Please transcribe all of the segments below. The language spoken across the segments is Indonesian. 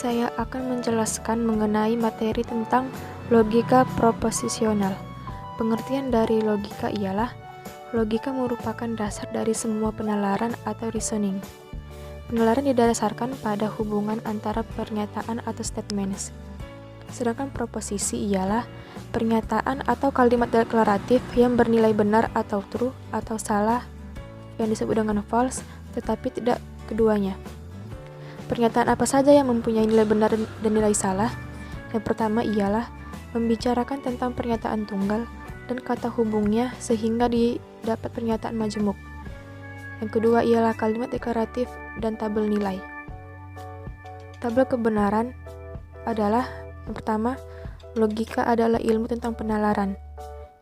saya akan menjelaskan mengenai materi tentang logika proposisional. Pengertian dari logika ialah, logika merupakan dasar dari semua penalaran atau reasoning. Penalaran didasarkan pada hubungan antara pernyataan atau statements. Sedangkan proposisi ialah pernyataan atau kalimat deklaratif yang bernilai benar atau true atau salah yang disebut dengan false, tetapi tidak keduanya. Pernyataan apa saja yang mempunyai nilai benar dan nilai salah? Yang pertama ialah membicarakan tentang pernyataan tunggal dan kata hubungnya sehingga didapat pernyataan majemuk. Yang kedua ialah kalimat deklaratif dan tabel nilai. Tabel kebenaran adalah yang pertama, logika adalah ilmu tentang penalaran.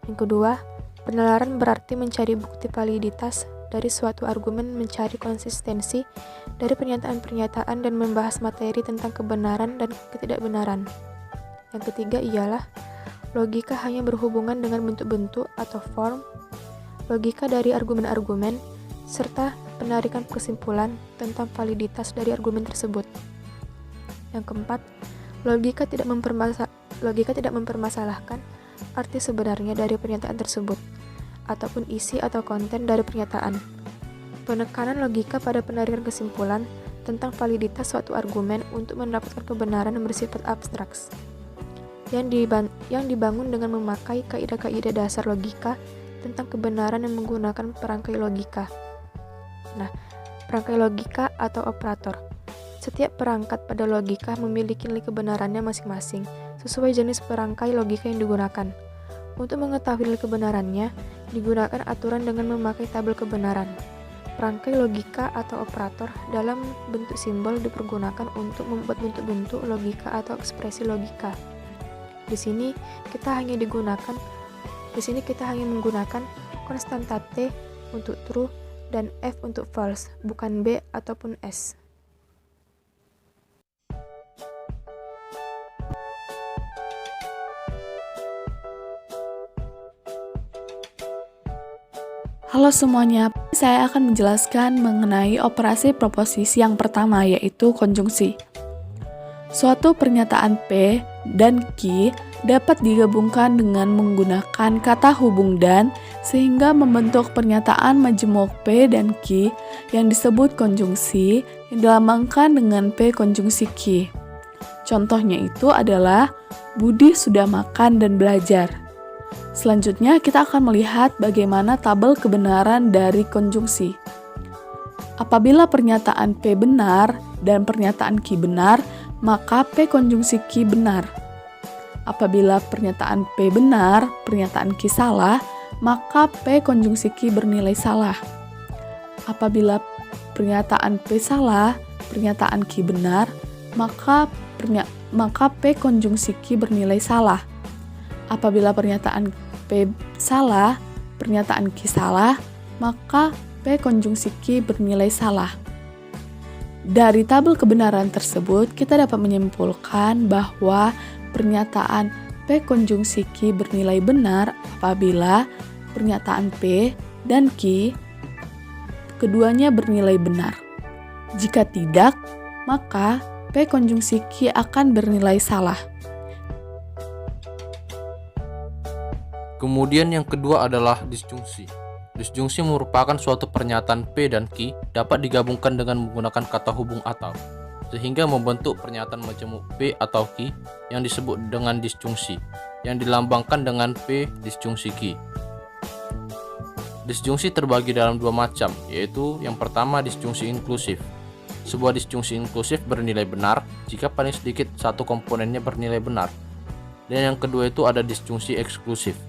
Yang kedua, penalaran berarti mencari bukti validitas dari suatu argumen, mencari konsistensi dari pernyataan-pernyataan dan membahas materi tentang kebenaran dan ketidakbenaran. Yang ketiga ialah logika hanya berhubungan dengan bentuk-bentuk atau form, logika dari argumen-argumen, serta penarikan kesimpulan tentang validitas dari argumen tersebut. Yang keempat, logika tidak mempermasalahkan arti sebenarnya dari pernyataan tersebut, ataupun isi atau konten dari pernyataan. Penekanan logika pada penarikan kesimpulan tentang validitas suatu argumen untuk mendapatkan kebenaran yang bersifat abstraks, yang dibangun dengan memakai kaidah-kaidah dasar logika tentang kebenaran yang menggunakan perangkai logika. Nah, perangkai logika atau operator. Setiap perangkat pada logika memiliki nilai kebenarannya masing-masing, sesuai jenis perangkai logika yang digunakan. Untuk mengetahui nilai kebenarannya, digunakan aturan dengan memakai tabel kebenaran. Perangkai logika atau operator dalam bentuk simbol dipergunakan untuk membuat bentuk-bentuk logika atau ekspresi logika. Di sini kita hanya menggunakan konstanta T untuk true dan F untuk false, bukan B ataupun S. Halo semuanya, saya akan menjelaskan mengenai operasi proposisi yang pertama, yaitu konjungsi. Suatu pernyataan P dan Q dapat digabungkan dengan menggunakan kata hubung dan, sehingga membentuk pernyataan majemuk P dan Q yang disebut konjungsi, yang dilambangkan dengan P konjungsi Q. Contohnya itu adalah, Budi sudah makan dan belajar. Selanjutnya kita akan melihat bagaimana tabel kebenaran dari konjungsi. Apabila pernyataan P benar dan pernyataan Q benar, maka P konjungsi Q benar. Apabila pernyataan P benar, pernyataan Q salah, maka P konjungsi Q bernilai salah. Apabila pernyataan P salah, pernyataan Q benar, maka P konjungsi Q bernilai salah. Apabila pernyataan P salah, pernyataan Q salah, maka P konjungsi Q bernilai salah. Dari tabel kebenaran tersebut, kita dapat menyimpulkan bahwa pernyataan P konjungsi Q bernilai benar apabila pernyataan P dan Q keduanya bernilai benar. Jika tidak, maka P konjungsi Q akan bernilai salah. Kemudian yang kedua adalah disjungsi. Disjungsi merupakan suatu pernyataan P dan Q dapat digabungkan dengan menggunakan kata hubung atau, sehingga membentuk pernyataan majemuk P atau Q yang disebut dengan disjungsi, yang dilambangkan dengan P disjungsi Q. Disjungsi terbagi dalam dua macam, yaitu yang pertama disjungsi inklusif. Sebuah disjungsi inklusif bernilai benar jika paling sedikit satu komponennya bernilai benar. Dan yang kedua itu ada disjungsi eksklusif.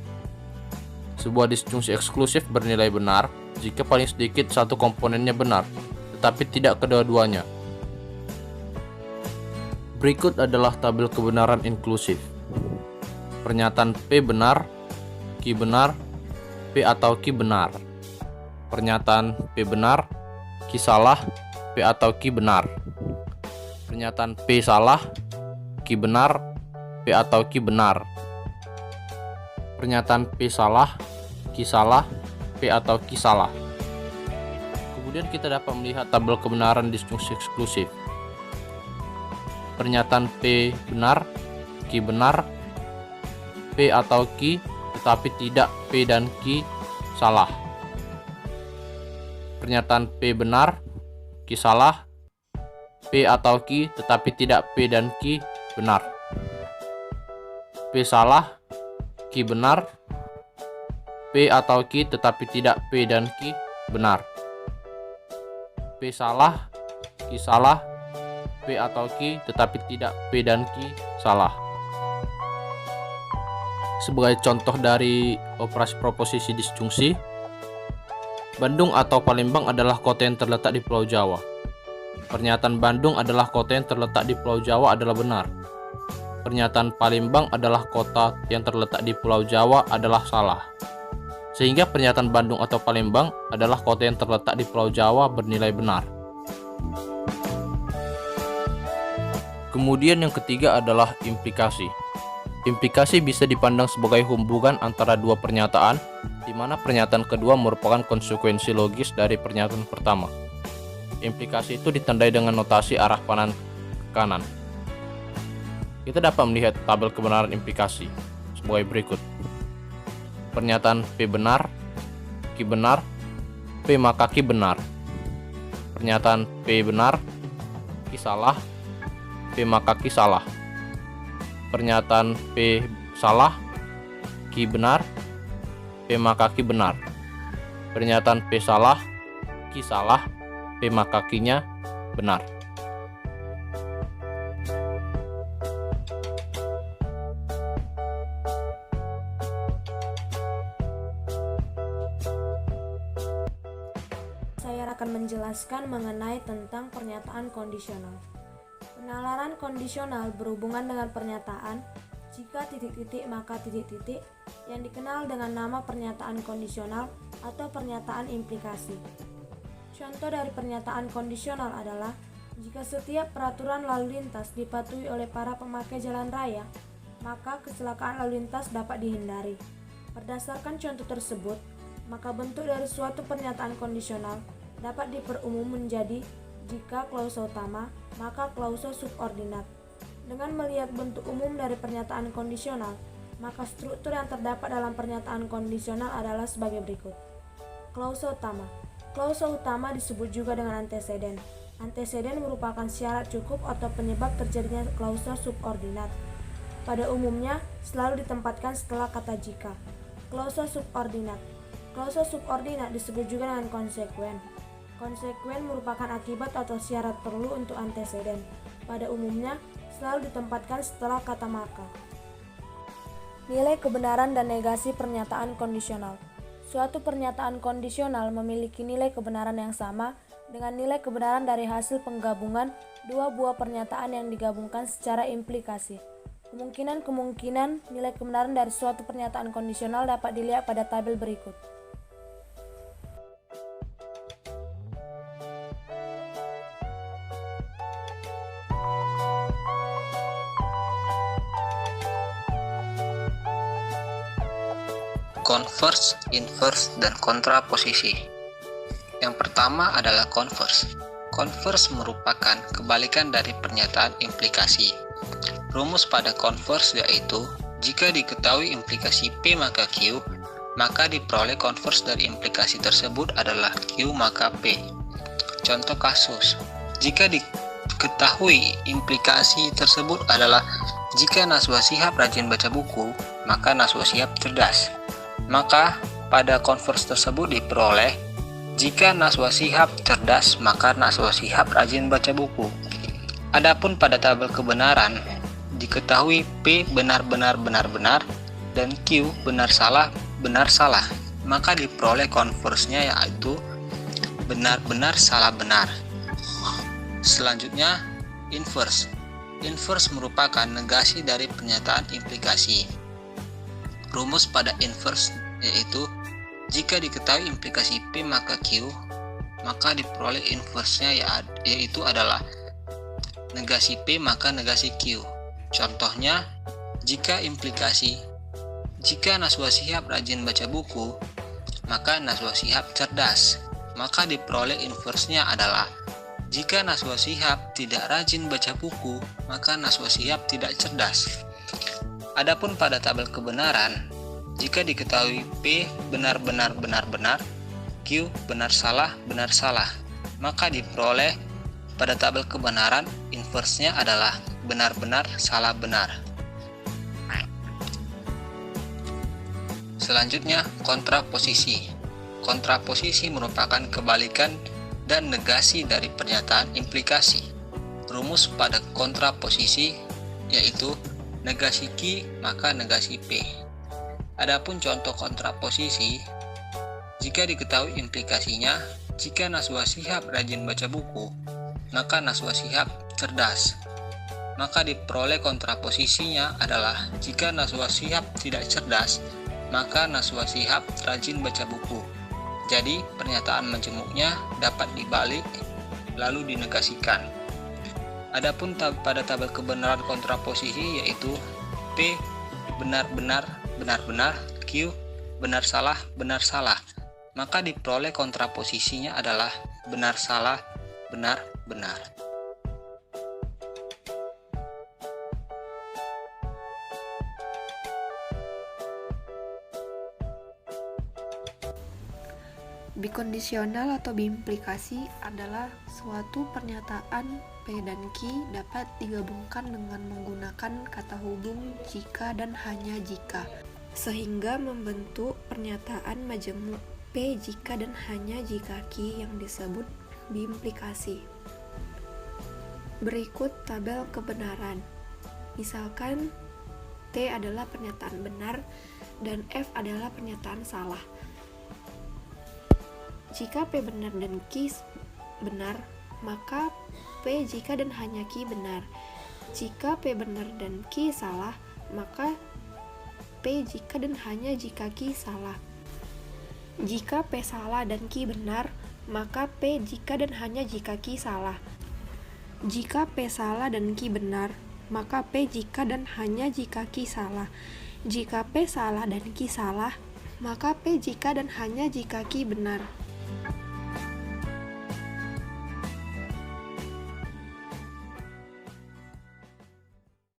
Sebuah disjungsi eksklusif bernilai benar jika paling sedikit satu komponennya benar, tetapi tidak kedua-duanya. Berikut adalah tabel kebenaran inklusif. Pernyataan P benar, Q benar, P atau Q benar. Pernyataan P benar, Q salah, P atau Q benar. Pernyataan P salah, Q benar, P atau Q benar. Pernyataan P salah, Q salah, P atau Q salah. Kemudian kita dapat melihat tabel kebenaran disjungsi eksklusif. Pernyataan P benar, Q benar, P atau Q tetapi tidak P dan Q salah. Pernyataan P benar, Q salah, P atau Q tetapi tidak P dan Q benar. P salah, Q benar, P atau Q tetapi tidak P dan Q benar. P salah, Q salah, P atau Q tetapi tidak P dan Q salah. Sebagai contoh dari operasi proposisi disjungsi, Bandung atau Palembang adalah kota yang terletak di Pulau Jawa. Pernyataan Bandung adalah kota yang terletak di Pulau Jawa adalah benar. Pernyataan Palembang adalah kota yang terletak di Pulau Jawa adalah salah. Sehingga pernyataan Bandung atau Palembang adalah kota yang terletak di Pulau Jawa bernilai benar. Kemudian yang ketiga adalah implikasi. Implikasi bisa dipandang sebagai hubungan antara dua pernyataan, di mana pernyataan kedua merupakan konsekuensi logis dari pernyataan pertama. Implikasi itu ditandai dengan notasi arah panah ke kanan. Kita dapat melihat tabel kebenaran implikasi sebagai berikut. Pernyataan P benar, Q benar, P maka Q benar. Pernyataan P benar, Q salah, P maka Q salah. Pernyataan P salah, Q benar, P maka Q benar. Pernyataan P salah, Q salah, P maka Q-nya benar. Saya akan menjelaskan mengenai tentang pernyataan kondisional. Penalaran kondisional berhubungan dengan pernyataan jika titik-titik maka titik-titik yang dikenal dengan nama pernyataan kondisional atau pernyataan implikasi. Contoh dari pernyataan kondisional adalah jika setiap peraturan lalu lintas dipatuhi oleh para pemakai jalan raya, maka kecelakaan lalu lintas dapat dihindari. Berdasarkan contoh tersebut, maka bentuk dari suatu pernyataan kondisional dapat diperumum menjadi jika klausa utama, maka klausa subordinat. Dengan melihat bentuk umum dari pernyataan kondisional, maka struktur yang terdapat dalam pernyataan kondisional adalah sebagai berikut. Klausa utama. Klausa utama disebut juga dengan anteseden. Anteseden merupakan syarat cukup atau penyebab terjadinya klausa subordinat. Pada umumnya, selalu ditempatkan setelah kata jika. Klausa subordinat. Klausa subordinat disebut juga dengan konsekuen. Konsekuen merupakan akibat atau syarat perlu untuk anteseden. Pada umumnya, selalu ditempatkan setelah kata maka. Nilai kebenaran dan negasi pernyataan kondisional. Suatu pernyataan kondisional memiliki nilai kebenaran yang sama dengan nilai kebenaran dari hasil penggabungan dua buah pernyataan yang digabungkan secara implikasi. Kemungkinan nilai kebenaran dari suatu pernyataan kondisional dapat dilihat pada tabel berikut. Converse, inverse, dan kontraposisi. Yang pertama adalah converse. Converse merupakan kebalikan dari pernyataan implikasi. Rumus pada converse yaitu, jika diketahui implikasi P maka Q, maka diperoleh converse dari implikasi tersebut adalah Q maka P. Contoh kasus, jika diketahui implikasi tersebut adalah jika Najwa Shihab rajin baca buku, maka Najwa Shihab cerdas. Maka pada converse tersebut diperoleh jika Najwa Shihab cerdas, maka Najwa Shihab rajin baca buku. Adapun pada tabel kebenaran diketahui P benar-benar benar-benar dan Q benar-salah benar-salah, maka diperoleh converse-nya yaitu benar-benar salah benar. Selanjutnya inverse. Inverse merupakan negasi dari pernyataan implikasi. Rumus pada inverse yaitu jika diketahui implikasi P maka Q, maka diperoleh inverse-nya yaitu adalah negasi P maka negasi Q. Contohnya, jika Najwa Shihab rajin baca buku, maka Najwa Shihab cerdas, maka diperoleh inverse-nya adalah Jika Najwa Shihab tidak rajin baca buku, maka Najwa Shihab tidak cerdas. Adapun pada tabel kebenaran, jika diketahui P benar-benar benar-benar, Q benar salah, maka diperoleh pada tabel kebenaran inversenya adalah benar-benar salah benar. Selanjutnya, kontraposisi. Kontraposisi merupakan kebalikan dan negasi dari pernyataan implikasi. Rumus pada kontraposisi yaitu negasi Q maka negasi P. Adapun contoh kontraposisi, jika diketahui implikasinya, jika Najwa Shihab rajin baca buku, maka Najwa Shihab cerdas. Maka diperoleh kontraposisinya adalah jika Najwa Shihab tidak cerdas, maka Najwa Shihab rajin baca buku. Jadi pernyataan majemuknya dapat dibalik lalu dinegasikan. Adapun pada tabel kebenaran kontraposisi yaitu P benar-benar benar-benar, Q benar salah, maka diperoleh kontraposisinya adalah benar salah, benar-benar. Bikondisional atau biimplikasi adalah suatu pernyataan P dan Q dapat digabungkan dengan menggunakan kata hubung jika dan hanya jika, sehingga membentuk pernyataan majemuk P jika dan hanya jika Q yang disebut biimplikasi. Berikut tabel kebenaran. Misalkan T adalah pernyataan benar dan F adalah pernyataan salah. Jika P benar dan Q benar, maka P jika dan hanya Q benar. Jika P benar dan Q salah, maka P jika dan hanya jika Q salah. Jika P salah dan Q benar, maka P jika dan hanya jika Q salah. Jika P salah dan Q benar, maka P jika dan hanya jika Q salah. Jika P salah dan Q salah, maka P jika dan hanya jika Q benar.